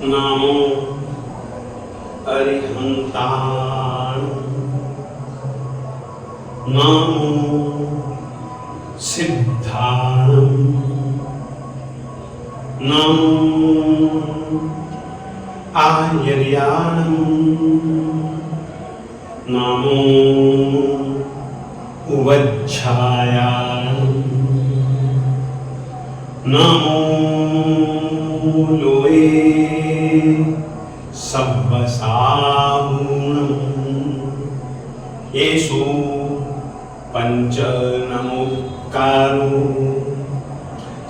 नामो अरिहंताण, नामो सिद्धाणं, नामो आयर्याणं, नामो उवज्झायाणं, नामो लोए सब्बसाहूणं, येषु पंच नमोकारो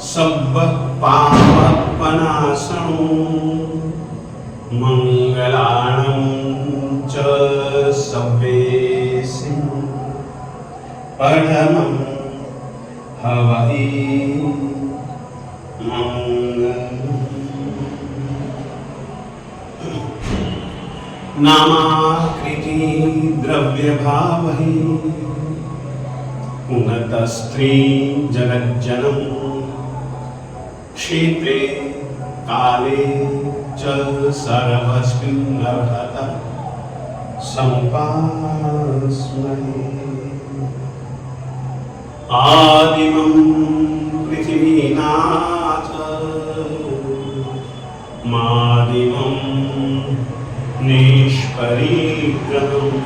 सब्ब पापनाशनो मंगलाणं च सब्बेषु परमं हवहि नामाकृति द्रव्यभावहि उन्नतस्त्री जगज्जनम क्षेत्रे काले च सर्वस्मिन् अर्हता समुपास्महे। आदिमं पृथिवीनाथ मादिमं निष्परिग्रहम्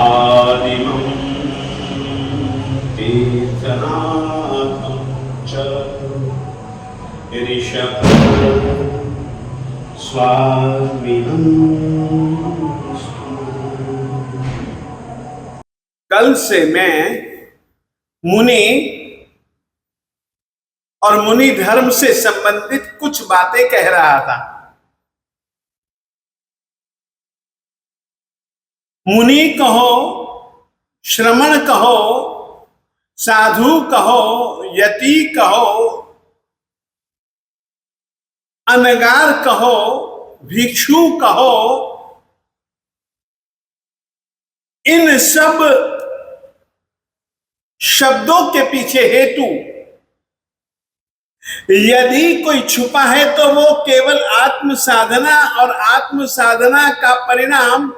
आदिमं तीर्थनाथं च ऋषभ स्वामिनं। कल से मैं मुनि और मुनि धर्म से संबंधित कुछ बातें कह रहा था। मुनि कहो, श्रमण कहो, साधु कहो, यति कहो, अनगार कहो, भिक्षु कहो, इन सब शब्दों के पीछे हेतु यदि कोई छुपा है तो वो केवल आत्म साधना और आत्म साधना का परिणाम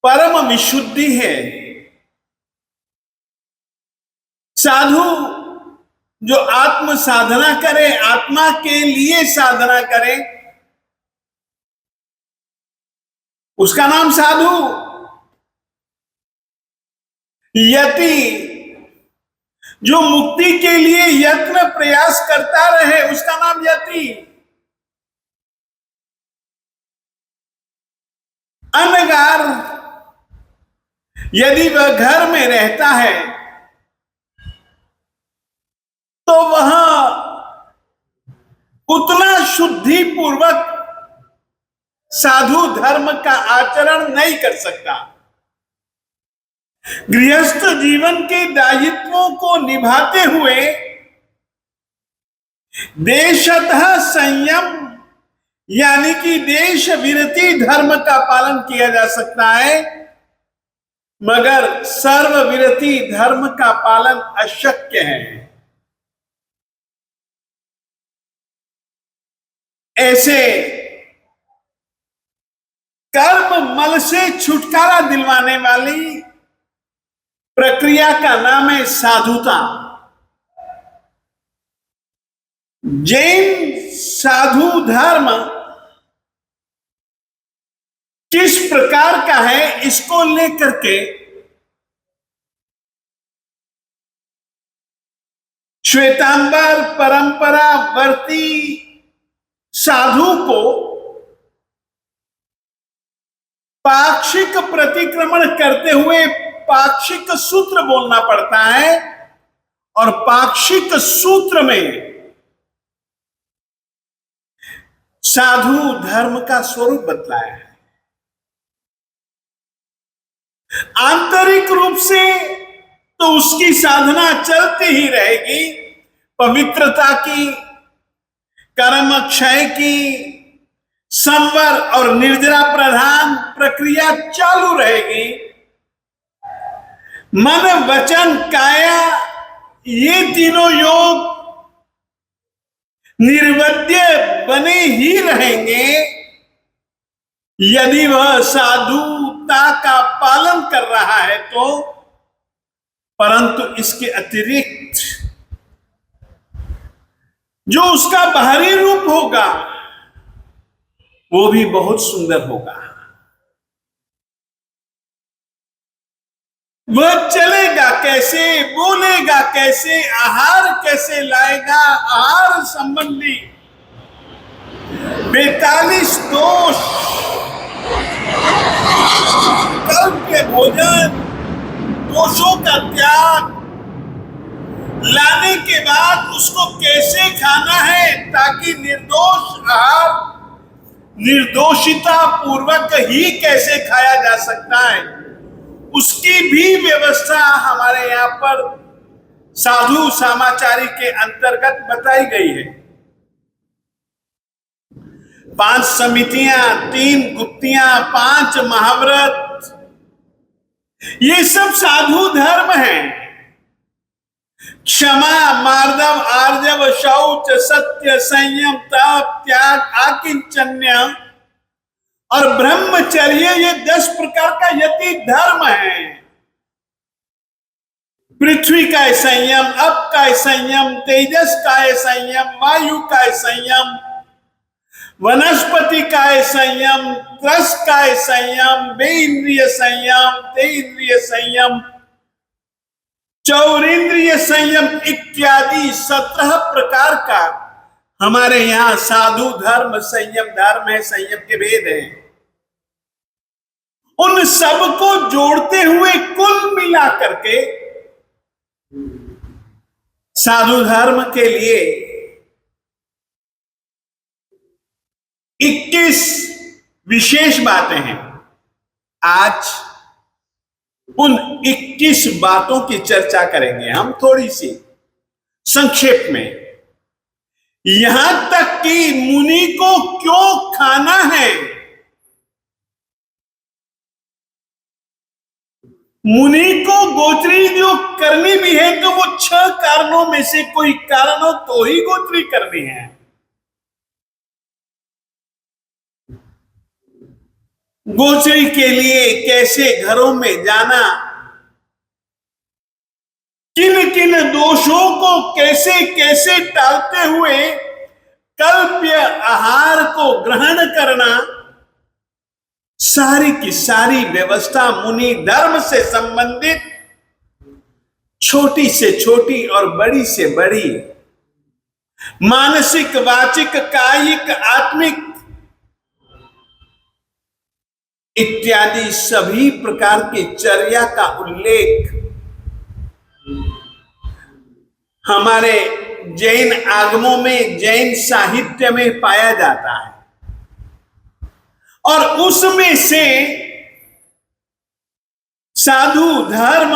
परम विशुद्धि है। साधु जो आत्म साधना करे, आत्मा के लिए साधना करे, उसका नाम साधु। यति जो मुक्ति के लिए यत्न प्रयास करता रहे, उसका नाम यति। अनगार यदि वह घर में रहता है तो वह उतना शुद्धि पूर्वक साधु धर्म का आचरण नहीं कर सकता। गृहस्थ जीवन के दायित्वों को निभाते हुए देशतः संयम यानी कि देश विरति धर्म का पालन किया जा सकता है, मगर सर्व विरति धर्म का पालन अशक्य है। ऐसे कर्म मल से छुटकारा दिलवाने वाली प्रक्रिया का नाम है साधुता। जैन साधु धर्म किस प्रकार का है, इसको लेकर के श्वेतांबर परंपरावर्ती साधु को पाक्षिक प्रतिक्रमण करते हुए पाक्षिक सूत्र बोलना पड़ता है, और पाक्षिक सूत्र में साधु धर्म का स्वरूप बतलाया है। आंतरिक रूप से तो उसकी साधना चलती ही रहेगी, पवित्रता की, कर्म क्षय की संवर और निर्जरा प्रधान प्रक्रिया चालू रहेगी। मन वचन काया ये तीनों योग निर्वध्य बने ही रहेंगे यदि वह साधुता का पालन कर रहा है तो। परंतु इसके अतिरिक्त जो उसका बाहरी रूप होगा वो भी बहुत सुंदर होगा। वह चलेगा कैसे, बोलेगा कैसे, आहार कैसे लाएगा, आहार संबंधी 42 दोष, कल्प के भोजन, दोषों का त्याग लाने के बाद उसको कैसे खाना है ताकि निर्दोष आहार निर्दोषिता पूर्वक ही कैसे खाया जा सकता है, उसकी भी व्यवस्था हमारे यहाँ पर साधु सामाचारी के अंतर्गत बताई गई है। 5 समितियां, 3 गुप्तियां, 5 महाव्रत, ये सब साधु धर्म हैं। क्षमा, मार्दव, आर्जव, शौच, सत्य, संयम, तप, त्याग, आकिंचन्य और ब्रह्मचर्य, ये 10 प्रकार का यति धर्म है। पृथ्वी का संयम, अप का संयम, तेजस का संयम, वायु का संयम, वनस्पति का संयम, त्रस का संयम, बेइंद्रिय संयम, तेन्द्रिय संयम, चौरिंद्रिय संयम इत्यादि 17 प्रकार का हमारे यहाँ साधु धर्म, संयम धर्म है, संयम के भेद हैं। उन सबको जोड़ते हुए कुल मिला करके साधु धर्म के लिए 21 विशेष बातें हैं। आज उन 21 बातों की चर्चा करेंगे हम थोड़ी सी संक्षेप में। यहां तक कि मुनि को क्यों खाना है, मुनि को गोचरी जो करनी भी है तो वो 6 कारणों में से कोई कारण हो तो ही गोचरी करनी है। गोचरी के लिए कैसे घरों में जाना, किन किन दोषों को कैसे कैसे टालते हुए कल्प्य आहार को ग्रहण करना, सारी की सारी व्यवस्था मुनि धर्म से संबंधित छोटी से छोटी और बड़ी से बड़ी मानसिक, वाचिक, कायिक, आत्मिक इत्यादि सभी प्रकार की चर्या का उल्लेख हमारे जैन आगमों में, जैन साहित्य में पाया जाता है। और उसमें से साधु धर्म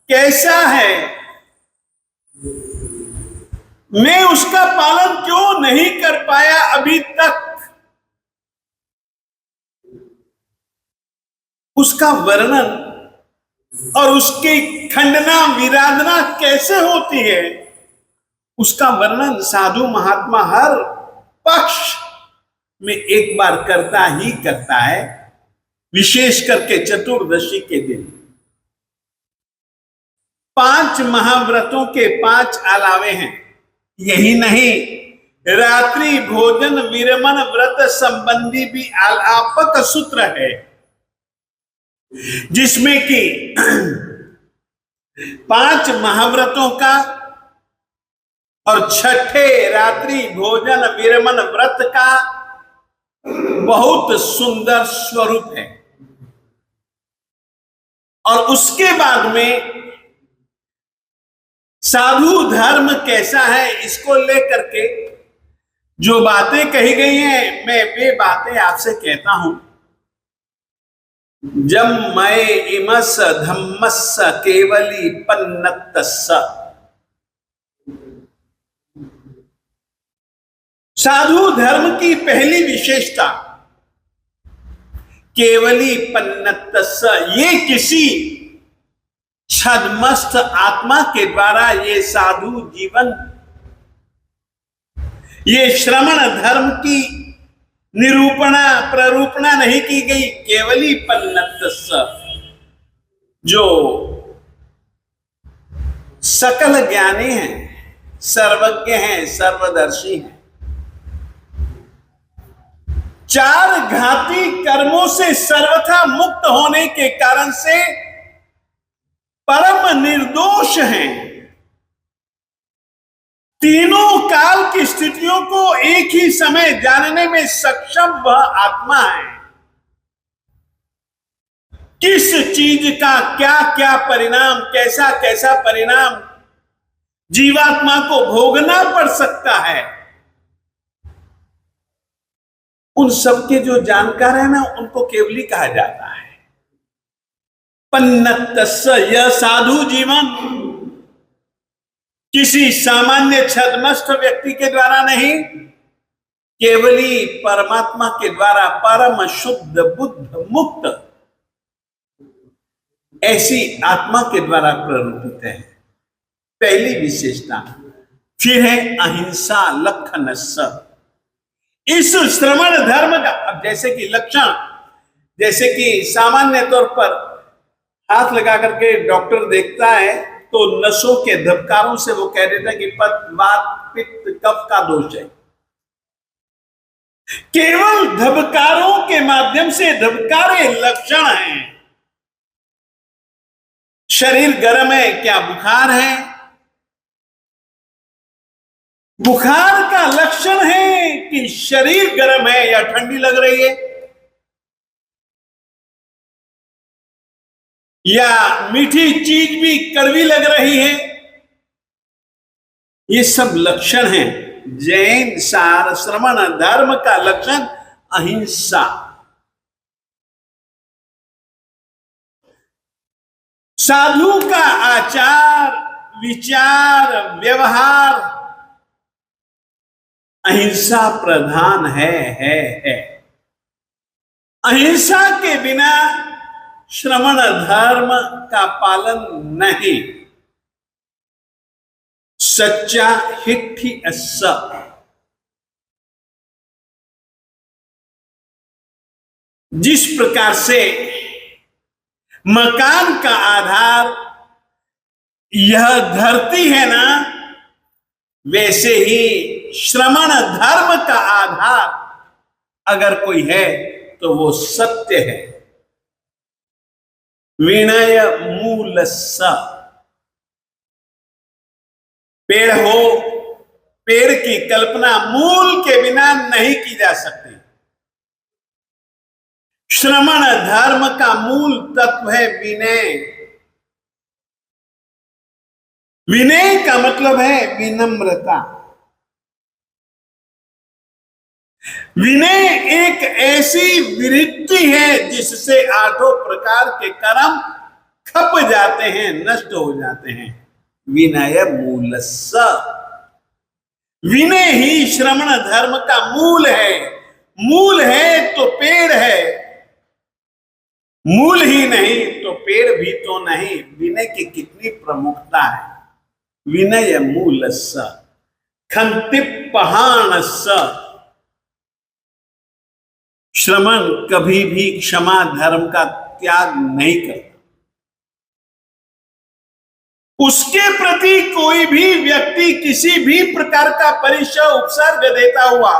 कैसा है, मैं उसका पालन क्यों नहीं कर पाया अभी तक, उसका वर्णन और उसकी खंडना विराधना कैसे होती है, उसका वर्णन साधु महात्मा हर पक्ष में एक बार करता ही करता है, विशेष करके चतुर्दशी के दिन। 5 महाव्रतों के 5 अलावे हैं। यही नहीं, रात्रि भोजन विरमण व्रत संबंधी भी आलापक सूत्र है, जिसमें कि 5 महाव्रतों का और 6ठे रात्रि भोजन विरमण व्रत का बहुत सुंदर स्वरूप है। और उसके बाद में साधु धर्म कैसा है, इसको लेकर के जो बातें कही गई हैं, मैं वे बातें आपसे कहता हूं। जम मय इमस धम्मस्स केवली पन्नतस्स। साधु धर्म की पहली विशेषता केवली पन्नतस्स, ये किसी छद्मस्त आत्मा के द्वारा ये साधु जीवन, ये श्रमण धर्म की निरूपणा प्ररूपणा नहीं की गई। केवली पन्नतस्स, जो सकल ज्ञानी हैं, सर्वज्ञ हैं, सर्वदर्शी हैं, चार घाती कर्मों से सर्वथा मुक्त होने के कारण से परम निर्दोष हैं, तीनों काल की स्थितियों को एक ही समय जानने में सक्षम वह आत्मा है। किस चीज का क्या क्या परिणाम, कैसा कैसा परिणाम जीवात्मा को भोगना पड़ सकता है, उन सबके जो जानकार है ना, उनको केवली कहा जाता है। पन्नतस्स, यह साधु जीवन किसी सामान्य छद्मस्त व्यक्ति के द्वारा नहीं, केवली परमात्मा के द्वारा परम शुद्ध बुद्ध मुक्त ऐसी आत्मा के द्वारा प्ररूपित है, पहली विशेषता। फिर है अहिंसा लक्षणस्स, इस श्रमण धर्म का, अब जैसे कि लक्षण, जैसे कि सामान्य तौर पर हाथ लगा करके डॉक्टर देखता है तो नसों के धबकारों से वो कह देता है कि वात पित्त कफ का दोष है। केवल धबकारों के माध्यम से, धबकारे लक्षण हैं। शरीर गर्म है, क्या बुखार है? बुखार का लक्षण है कि शरीर गर्म है या ठंडी लग रही है, या मीठी चीज भी कड़वी लग रही है। ये सब लक्षण हैं। जैन सार श्रमण धर्म का लक्षण अहिंसा, साधु का आचार विचार व्यवहार अहिंसा प्रधान है। अहिंसा के बिना श्रमण धर्म का पालन नहीं। सच्चा हिट्ठी अस्स, जिस प्रकार से मकान का आधार यह धरती है ना, वैसे ही श्रमण धर्म का आधार अगर कोई है तो वो सत्य है। विनय मूलस्स, पेड़ हो, पेड़ की कल्पना मूल के बिना नहीं की जा सकती। श्रमण धर्म का मूल तत्व है विनय। विनय का मतलब है विनम्रता। विनय एक ऐसी वृत्ति है जिससे आठों प्रकार के कर्म खप जाते हैं, नष्ट हो जाते हैं। विनय मूलस्स, विनय ही श्रमण धर्म का मूल है। मूल है तो पेड़ है, मूल ही नहीं तो पेड़ भी तो नहीं। विनय की कितनी प्रमुखता है। विनय मूलस्स खंतिप्पहाणस्स, श्रमण कभी भी क्षमा धर्म का त्याग नहीं करता। उसके प्रति कोई भी व्यक्ति किसी भी प्रकार का परिचय उपसर्ग देता हुआ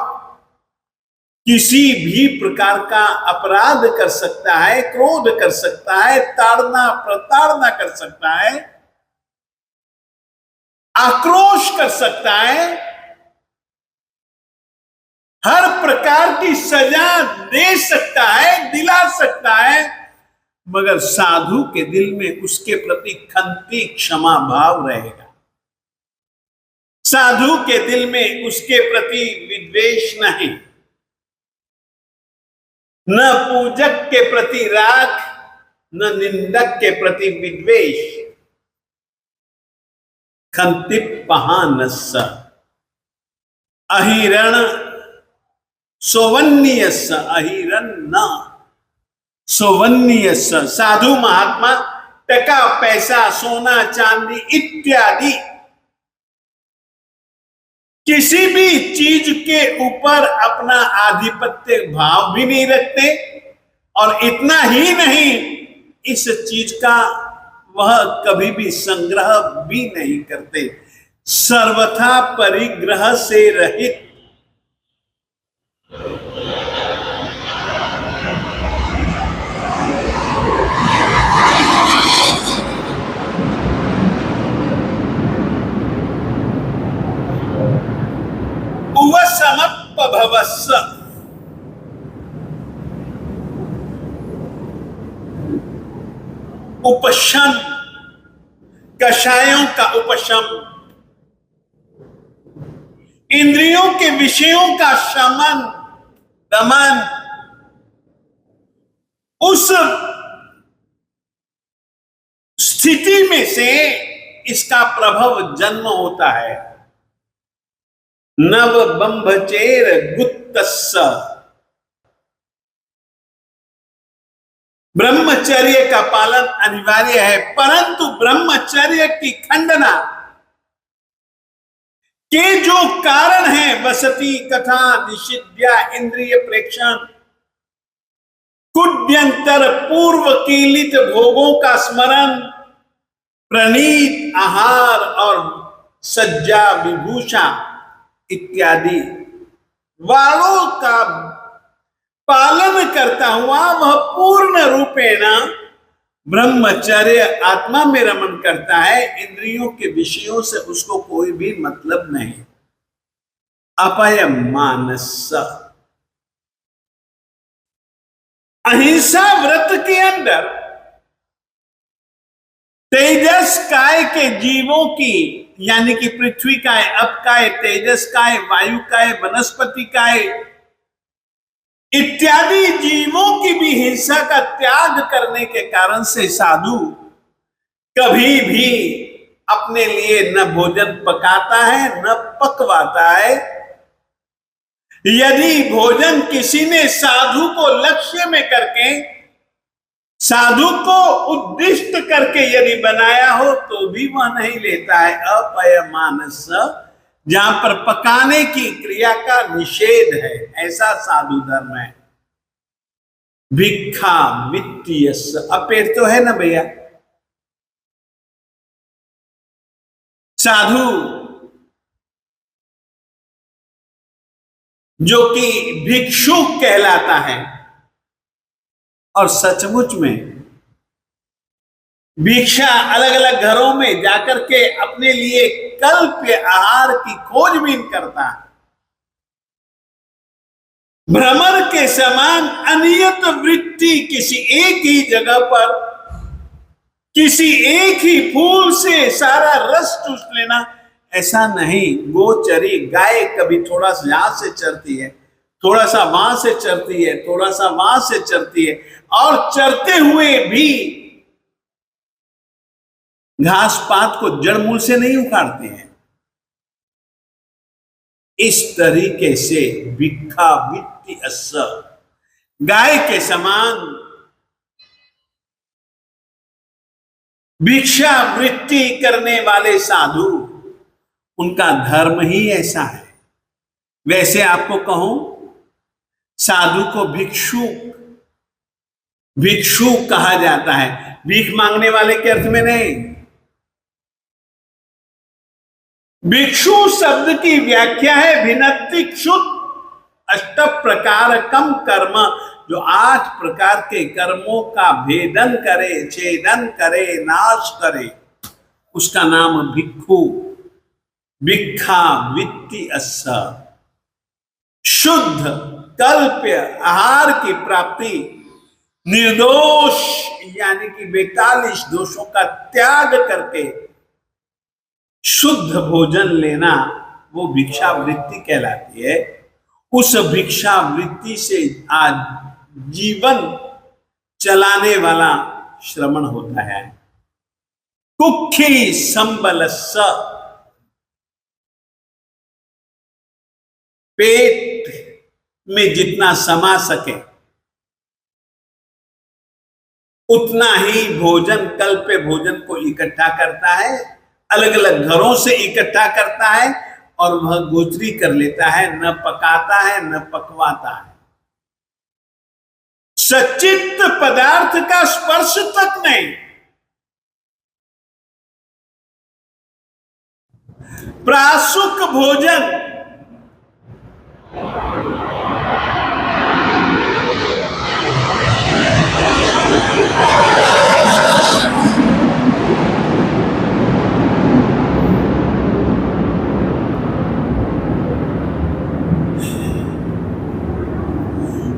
किसी भी प्रकार का अपराध कर सकता है, क्रोध कर सकता है, ताड़ना प्रताड़ना कर सकता है, आक्रोश कर सकता है, हर प्रकार की सजा दे सकता है, दिला सकता है, मगर साधु के दिल में उसके प्रति खंती क्षमा भाव रहेगा। साधु के दिल में उसके प्रति विद्वेष नहीं, न पूजक के प्रति राग, न निंदक के प्रति विद्वेष। खंतिप्पहानस्स, अहिरण सोवन्यस्य अहिरन्न, सोवन्यस्य साधु महात्मा टका पैसा सोना चांदी इत्यादि किसी भी चीज के ऊपर अपना आधिपत्य भाव भी नहीं रखते, और इतना ही नहीं, इस चीज का वह कभी भी संग्रह भी नहीं करते, सर्वथा परिग्रह से रहित। उपशमप्पभवस्य, उपशम, कषायों का उपशम, इंद्रियों के विषयों का शमन दमन, उस स्थिति में से इसका प्रभव जन्म होता है। नव बंभचेर गुत्तस्य, ब्रह्मचर्य का पालन अनिवार्य है, परंतु ब्रह्मचर्य की खंडना के जो कारण है, वसति कथा निषिद्या इंद्रिय प्रेक्षण, कुड्यंतर पूर्व कीलित भोगों का स्मरण, प्रणीत आहार और सज्जा विभूषा इत्यादि वालों का पालन करता हुआ वह पूर्ण रूपेण ब्रह्मचर्य आत्मा में रमण करता है। इंद्रियों के विषयों से उसको कोई भी मतलब नहीं। अपयमानस, अहिंसा व्रत के अंदर तेजस काय के जीवों की, यानी कि पृथ्वी काय, अप काय, तेजस काय, वायु काय, वनस्पति काय इत्यादि जीवों की भी हिंसा का त्याग करने के कारण से साधु कभी भी अपने लिए न भोजन पकाता है न पकवाता है। यदि भोजन किसी ने साधु को लक्ष्य में करके, साधु को उद्दिष्ट करके यदि बनाया हो तो भी वह नहीं लेता है। अपयमानस, जहां पर पकाने की क्रिया का निषेध है, ऐसा साधु धर्म है। भिक्षा वित्तीय, अपेट तो है ना भैया। साधु जो कि भिक्षुक कहलाता है, और सचमुच में भिक्षा अलग अलग घरों में जाकर के अपने लिए कल्प्य आहार की खोजबीन करता है। भ्रमर के समान अनियत वृत्ति किसी एक ही जगह पर, किसी एक ही फूल से सारा रस चूस लेना, ऐसा नहीं। गोचरी गाय कभी थोड़ा सा यहां से चरती है, थोड़ा सा वहां से चरती है, थोड़ा सा वहां से चरती है, और चरते हुए भी घास पात को जड़ मूल से नहीं उखाड़ते हैं। इस तरीके से भिक्षा वित्ति अस्य, गाय के समान भिक्षा वृत्ति करने वाले साधु, उनका धर्म ही ऐसा है। वैसे आपको कहूं, साधु को भिक्षुक कहा जाता है, भीख मांगने वाले के अर्थ में नहीं। भिक्षु शब्द की व्याख्या है भिनत्तिक्षुत अष्ट प्रकार कम कर्म, जो 8 प्रकार के कर्मों का भेदन करे, छेदन करे, नाश करे, उसका नाम भिक्षु। भिक्षा वित्ति अस्य, शुद्ध कल्प्य आहार की प्राप्ति, निर्दोष यानी कि 42 दोषों का त्याग करके शुद्ध भोजन लेना, वो भिक्षा वृत्ति कहलाती है। उस भिक्षा वृत्ति से आज जीवन चलाने वाला श्रमण होता है। कुक्षी संबलस्य, पेट में जितना समा सके उतना ही भोजन, कल पे भोजन को इकट्ठा करता है, अलग अलग घरों से इकट्ठा करता है और वह गोचरी कर लेता है, न पकाता है न पकवाता है। सचित्त पदार्थ का स्पर्श तक नहीं। प्रासुक भोजन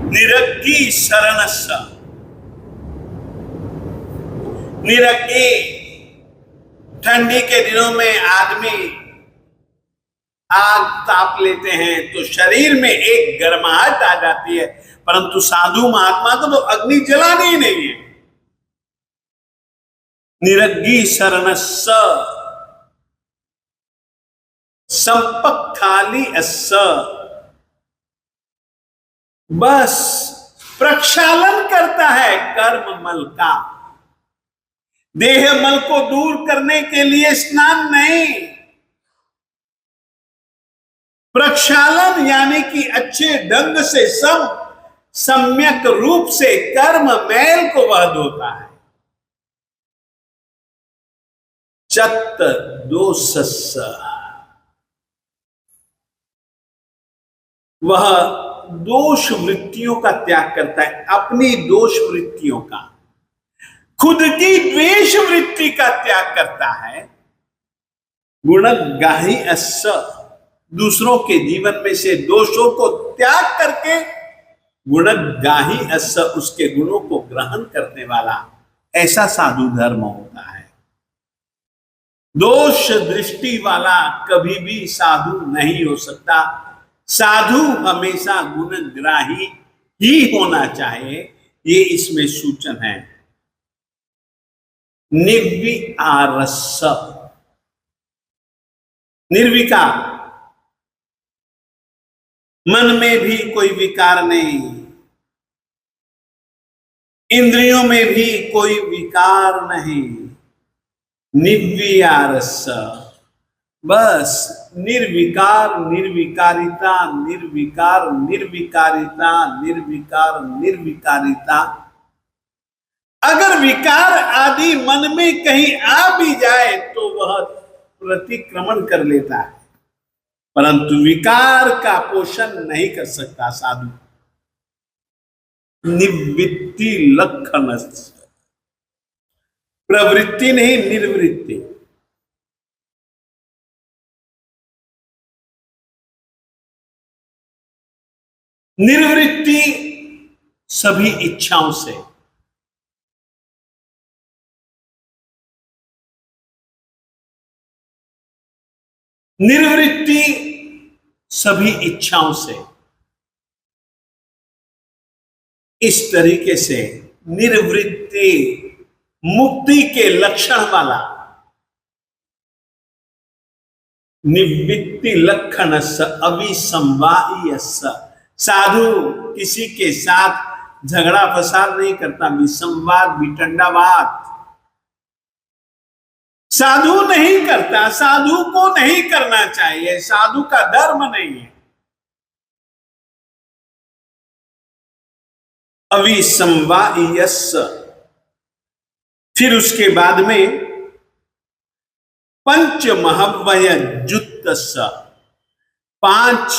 निरग्गी शरणस्स, निरग्गी ठंडी के दिनों में आदमी आग ताप लेते हैं तो शरीर में एक गर्माहट आ जाती है, परंतु साधु महात्मा को तो अग्नि जलानी ही नहीं है। निरग्गी शरणस्स संपक्खाली अस्य, बस प्रक्षालन करता है कर्म मल का। देह मल को दूर करने के लिए स्नान नहीं, प्रक्षालन यानी कि अच्छे ढंग से सम्यक रूप से कर्म मैल को वह धोता है। चत्त दोषस्य, वह दोष वृत्तियों का त्याग करता है, अपनी दोष वृत्तियों का, खुद की द्वेष वृत्ति का त्याग करता है। गुणग्राही अस्य, दूसरों के जीवन में से दोषों को त्याग करके गुणग्राही अस्य, उसके गुणों को ग्रहण करने वाला, ऐसा साधु धर्म होता है। दोष दृष्टि वाला कभी भी साधु नहीं हो सकता। साधु हमेशा गुणग्राही ही होना चाहिए, ये इसमें सूचन है। निर्विकारस्स, निर्विकार, मन में भी कोई विकार नहीं, इंद्रियों में भी कोई विकार नहीं। निर्विकारस्स, बस निर्विकार, निर्विकारिता, निर्विकार, निर्विकारिता, निर्विकार, निर्विकारिता। अगर विकार आदि मन में कहीं आ भी जाए तो वह प्रतिक्रमण कर लेता है, परंतु विकार का पोषण नहीं कर सकता साधु। निवृत्ति लक्षण, प्रवृत्ति नहीं, निर्वृत्ति। निर्वृत्ति सभी इच्छाओं से, निर्वृत्ति सभी इच्छाओं से। इस तरीके से निर्वृत्ति मुक्ति के लक्षण वाला, निवृत्ति लक्षणस्य अविसंवाह्यस्य, साधु किसी के साथ झगड़ा फसाद नहीं करता, विसंवाद विटंडावाद साधु नहीं करता, साधु को नहीं करना चाहिए, साधु का धर्म नहीं है। अविसंवाह्यस्य, फिर उसके बाद में पंच महाव्रय जुत्तस्य, 5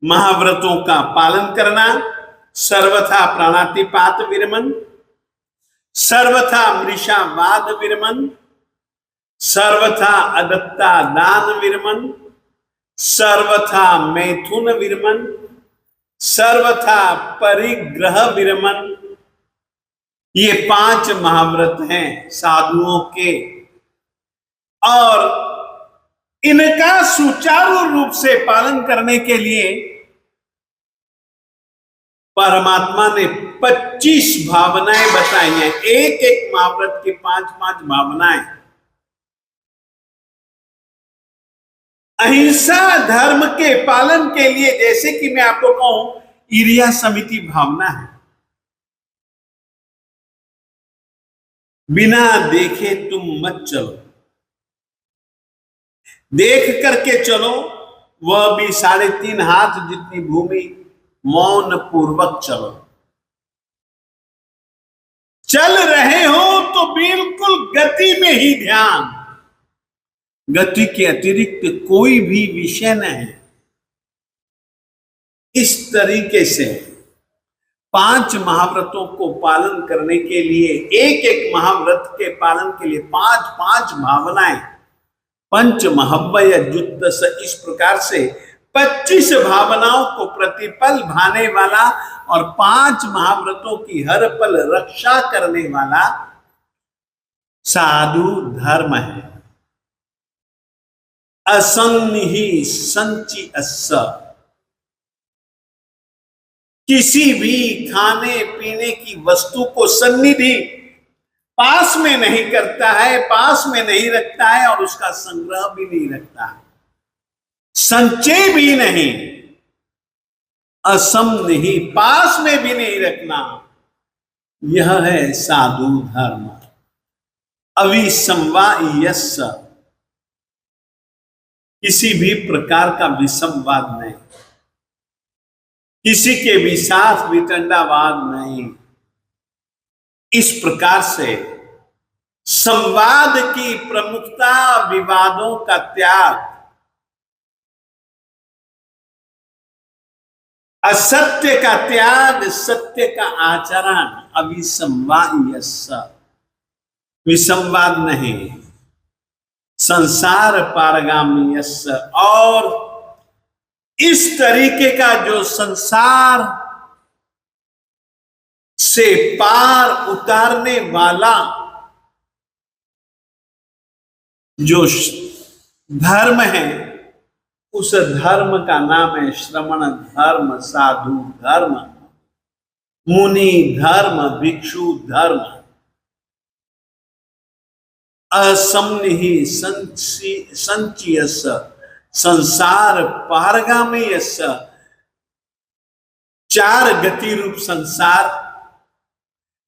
महाव्रतों का पालन करना। सर्वथा प्राणातिपात विरमन, सर्वथा मृषावाद विरमन, सर्वथा अदत्ता दान विरमन, सर्वथा मैथुन विरमन, सर्वथा परिग्रह विरमन। ये 5 महाव्रत हैं साधुओं के, और इनका सुचारू रूप से पालन करने के लिए परमात्मा ने 25 भावनाएं बताई हैं। एक एक महाव्रत की 5-5 भावनाएं। अहिंसा धर्म के पालन के लिए, जैसे कि मैं आपको कहूं, ईर्ष्या समिति भावना है। बिना देखे तुम मत चलो, देख करके चलो, वह भी 3.5 हाथ जितनी भूमि, मौन पूर्वक चलो। चल रहे हो तो बिल्कुल गति में ही ध्यान, गति के अतिरिक्त कोई भी विषय नहीं। इस तरीके से 5 महाव्रतों को पालन करने के लिए, एक एक महाव्रत के पालन के लिए 5 भावनाएं, पंच महाव्य जुत्तस, इस प्रकार से 25 भावनाओं को प्रतिपल भाने वाला और 5 महाव्रतों की हर पल रक्षा करने वाला साधु धर्म है। असन्निहि संचि अस्य, किसी भी खाने पीने की वस्तु को सन्निधि, पास में नहीं करता है, पास में नहीं रखता है और उसका संग्रह भी नहीं रखता है, संचय भी नहीं, असम नहीं, पास में भी नहीं रखना। यह है साधु धर्म। अविसंवायस्य, किसी भी प्रकार का विसंवाद नहीं, किसी के भी साथ वितंडावाद नहीं। इस प्रकार से संवाद की प्रमुखता, विवादों का त्याग, असत्य का त्याग, सत्य का आचरण। अविसंवायस्य, विसंवाद नहीं, संसार पारगाम्यस्य, और इस तरीके का जो संसार से पार उतारने वाला जो धर्म है, उस धर्म का नाम है श्रमण धर्म, साधु धर्म, मुनि धर्म, भिक्षु धर्म। असम्निहि संचयस्य, संसार पारगाम्यस्य, 4 गति रूप संसार,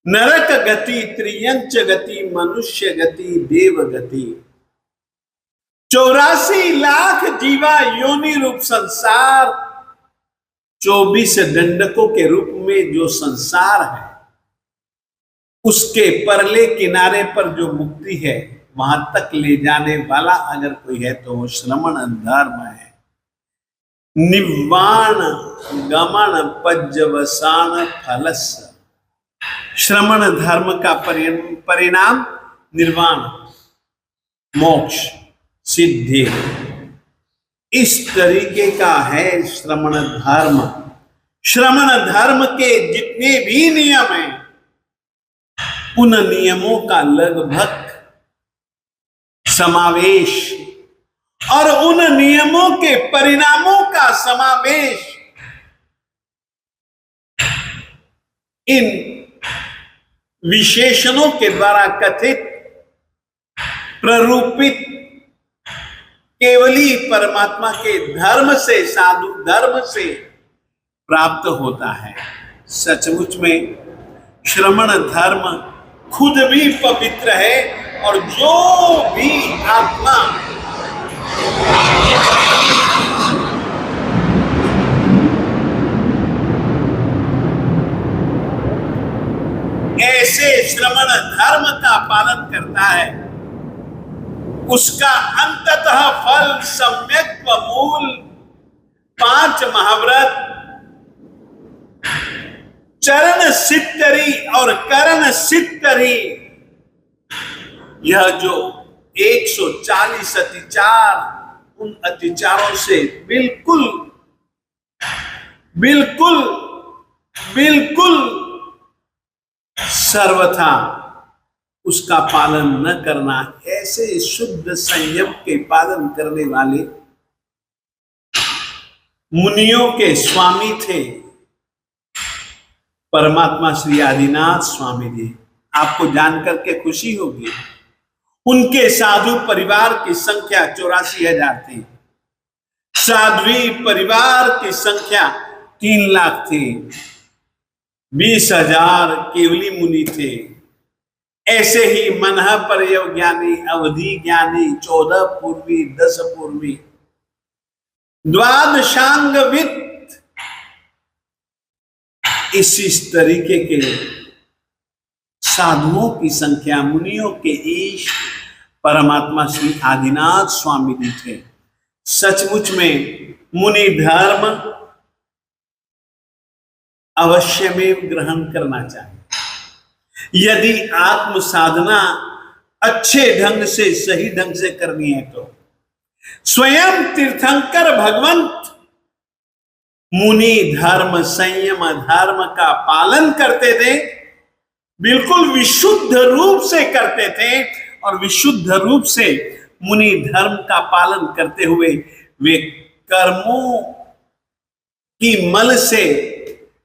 नरक गति, त्रियंच गति, मनुष्य गति, देव गति, 84 लाख जीवा योनि रूप संसार, 24 दंडकों के रूप में जो संसार है, उसके परले किनारे पर जो मुक्ति है, वहां तक ले जाने वाला अगर कोई है तो वो श्रमण धर्म है। निवाण गमन पज्जवसान फलस, श्रमण धर्म का परिणाम निर्वाण, मोक्ष, सिद्धि। इस तरीके का है श्रमण धर्म। श्रमण धर्म के जितने भी नियम हैं, उन नियमों का लगभग समावेश और उन नियमों के परिणामों का समावेश इन विशेषणों के द्वारा कथित, प्ररूपित केवली परमात्मा के धर्म से, साधु धर्म से प्राप्त होता है। सचमुच में श्रमण धर्म खुद भी पवित्र है, और जो भी आत्मा ऐसे श्रमण धर्म का पालन करता है, उसका अंततः फल सम्यक मूल 5 महाव्रत, चरण सिद्धरि और करण सिद्धरि, यह जो 140 अतिचार, उन अतिचारों से बिल्कुल बिल्कुल बिल्कुल सर्वथा उसका पालन न करना, ऐसे शुद्ध संयम के पालन करने वाले मुनियों के स्वामी थे परमात्मा श्री आदिनाथ स्वामी जी। आपको जानकर के खुशी होगी, उनके साधु परिवार की संख्या 84,000 थी। साध्वी परिवार की संख्या 3 लाख थी। 20,000 केवली मुनि थे। ऐसे ही मनः परयव ज्ञानी, अवधि ज्ञानी, 14 पूर्वी, 10 पूर्वी, द्वादशांगविद, इस तरीके के साधुओं की संख्या मुनियों के ईश परमात्मा श्री आदिनाथ स्वामी जी थे। सचमुच में मुनि धर्म अवश्य में ग्रहण करना चाहिए। यदि आत्म साधना अच्छे ढंग से, सही ढंग से करनी है तो स्वयं तीर्थंकर भगवंत मुनि धर्म, संयम धर्म का पालन करते थे, बिल्कुल विशुद्ध रूप से करते थे, और विशुद्ध रूप से मुनि धर्म का पालन करते हुए वे कर्मों की मल से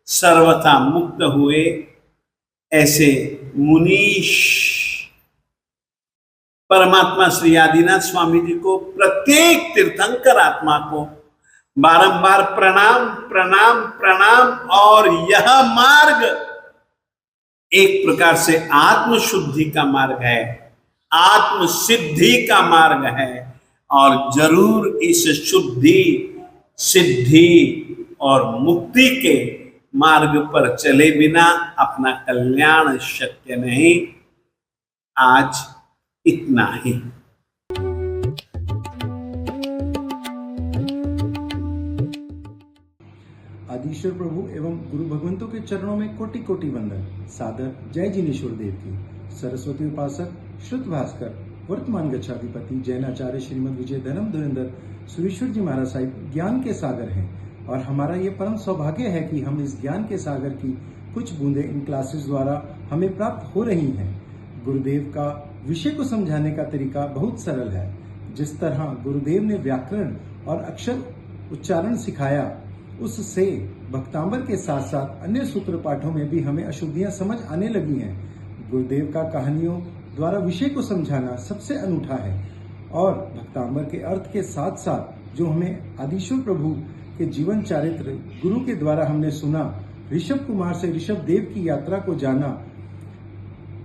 सर्वथा मुक्त हुए। ऐसे मुनीश परमात्मा श्री आदिनाथ स्वामी जी को, प्रत्येक तीर्थंकर आत्मा को बारंबार प्रणाम प्रणाम प्रणाम। और यह मार्ग एक प्रकार से आत्म शुद्धि का मार्ग है, आत्म सिद्धि का मार्ग है, और जरूर इस शुद्धि, सिद्धि और मुक्ति के मार्ग पर चले बिना अपना कल्याण शक्य नहीं। आज इतना ही। आदिश्वर प्रभु एवं गुरु भगवंतों के चरणों में कोटि कोटि वंदन। सादर जय जिनेश्वर देव की। सरस्वती उपासक श्रुत भास्कर वर्तमान गच्छाधिपति जैनाचार्य श्रीमद विजय धनम धुरंधर सुरेश्वर जी महाराज साहिब ज्ञान के सागर हैं, और हमारा ये परम सौभाग्य है कि हम इस ज्ञान के सागर की कुछ बूंदें इन क्लासेस द्वारा हमें प्राप्त हो रही हैं। गुरुदेव का विषय को समझाने का तरीका बहुत सरल है। जिस तरह गुरुदेव ने व्याकरण और अक्षर उच्चारण सिखाया, उससे भक्तांबर के साथ साथ अन्य सूत्र पाठों में भी हमें अशुद्धियां समझ आने लगी हैं। गुरुदेव का कहानियों द्वारा विषय को समझाना सबसे अनूठा है, और भक्तांबर के अर्थ के साथ साथ जो हमें आदिश्वर प्रभु के जीवन चारित्र गुरु के द्वारा हमने सुना, ऋषभ कुमार से ऋषभ देव की यात्रा को जाना,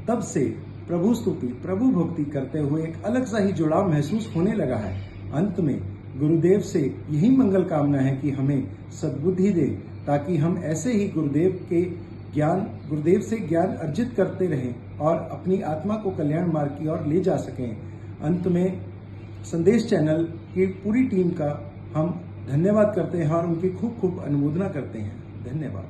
तब से प्रभु स्तुति, प्रभु भक्ति करते हुए एक अलग सा ही जुड़ाव महसूस होने लगा है। अंत में गुरुदेव से यही मंगल कामना है कि हमें सद्बुद्धि दे, ताकि हम ऐसे ही गुरुदेव से ज्ञान अर्जित करते रहें और अपनी आत्मा को कल्याण मार्ग की ओर ले जा सकें। अंत में संदेश चैनल की पूरी टीम का हम धन्यवाद करते हैं और उनकी खूब खूब अनुमोदना करते हैं। धन्यवाद।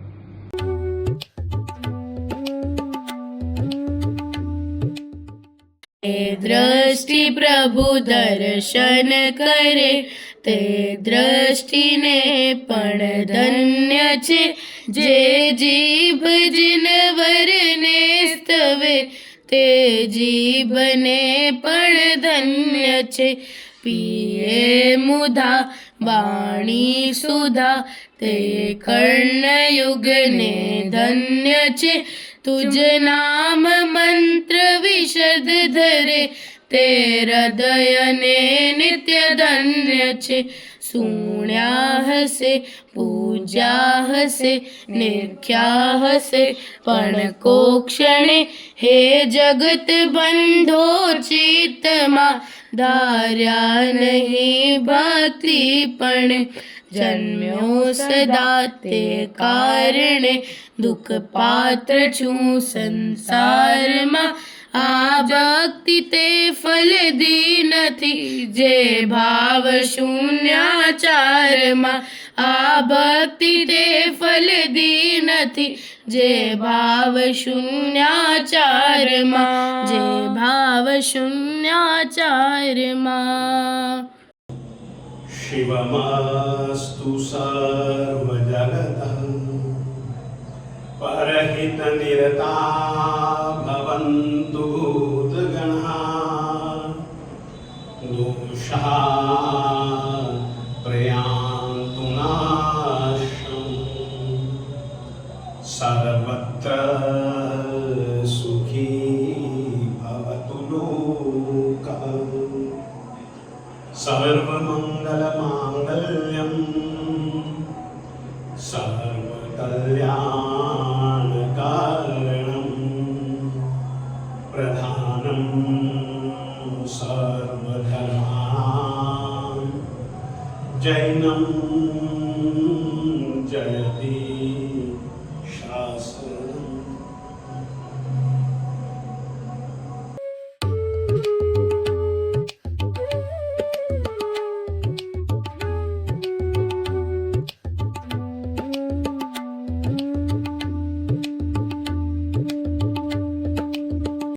दृष्टि प्रभु दर्शन करे, ते दृष्टिने पण धन्य छे। जे जीभ जिनवरने स्तवे, ते जीभने पण धन्य छे। पिए मुधा वाणी सुधा, ते कर्णयुगने धन्य छे। तुझ नाम मंत्र विशद धरे, ते हृदयने नित्य धन्य छे। सुण्या हसे पूज्या हसे निख्या हसे, पण को क्षणे हे जगत बंधो चित्तमा। धार्या नहीं भक्ति पण, जन्म्यो सदा ते कारणे। दुख पात्र छूं संसार में, आ भक्ति ते फल दी नथी। जे भाव शून्याचार में, आ भक्ति ते फल दी नथी। जे भाव शून्याचार में, जे भाव शून्याचार में। शिवमस्तु सर्वजगतः, परहित निरता भवन्तु भूतगणाः। दोषाः प्रयान्तु नाशम्, सर्वत्र सुखी भवतु लोकः। सर्वमङ्गलमाङ्गल्यं कल्याणकारणं प्रधानं सर्वधर्माणां जैनं जयति